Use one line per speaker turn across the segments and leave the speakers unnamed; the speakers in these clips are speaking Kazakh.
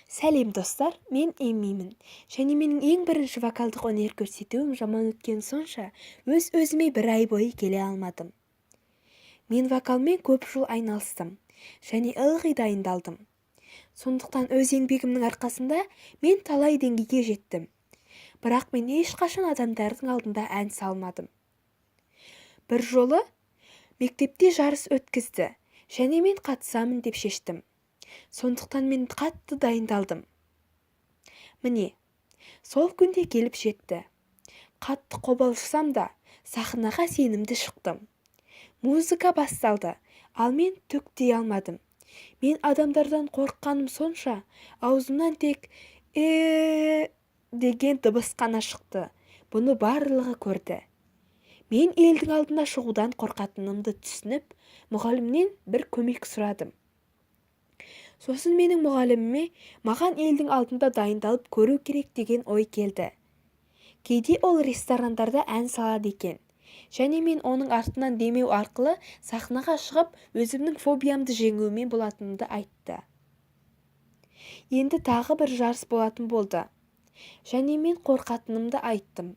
Сәлем достар, мен Эммимін. Және менің ең бірінші вокалдық өнер көрсетуім жаман өткен сонша, өз-өзіме бір ай бойы келе алмадым. Мен вокалмен көп жыл айналыстым, және ылғи дайындалдым. Сондықтан өз еңбегімнің арқасында мен талай деңгейге жеттім. Бірақ мен ешқашан адамдардың алдында ән салмадым. Бір жолы мектепте жарыс өткізді, және мен қатысамын деп шештім. Сондықтан мен қатты дайындалдым. Міне, сол күнде келіп жетті. Қатты қобалжысам да, сахнаға сенімді шықтым. Музыка басталды, ал мен түк дей алмадым. Мен адамдардан қорыққаным сонша, аузымнан тек деген дыбыс қана шықты. Бұны барлығы көрді. Мен елдің алдына шығудан қорқатынымды түсініп, мұғалімнен бір көмек сұрадым. Сосын менің мұғаліміме маған елдің алдында дайындалып көру керек деген ой келді. Кейде ол ресторандарда ән салады екен. Және мен оның артынан демеу арқылы сахнаға шығып, өзімнің фобиямды жеңуіме болатынымды айтты. Енді тағы бір жарыс болатын болды. Және мен қорқатынымды айттым.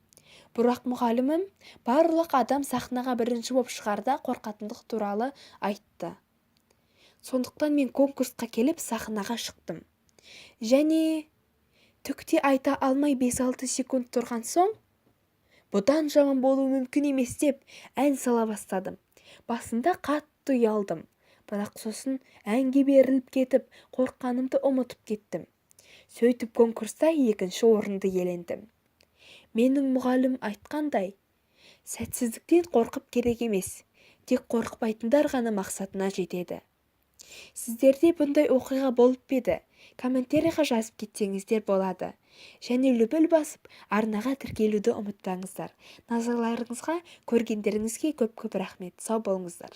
Бірақ мұғалімім барлық адам сахнаға бірінші боп шығарда қорқатындық туралы айтты. Сондықтан мен конкурсқа келіп сахнаға шықтым. Және түкте айта алмай 5-6 секунд тұрған соң, бұдан жаман болуы мүмкін емес деп ән сала бастадым. Басында қатты ұялдым, бірақ сосын әнге беріліп кетіп, қорққанымды ұмытып кеттім. Сөйтіп конкурста 2-ші орынды иелендім. Менің мұғалім айтқандай, сәтсіздіктен қорқып керек емес, тек қорықпайтындар ғана мақсатына жетеді. Сіздерде бұндай оқиға болып еді? Комментарийға жазып кетсеңіздер болады. Және лүпіл басып, арнаға тіркелуді ұмытпаңыздар. Назарларыңызға, көргендеріңізге көп-көп рахмет. Сау болыңыздар.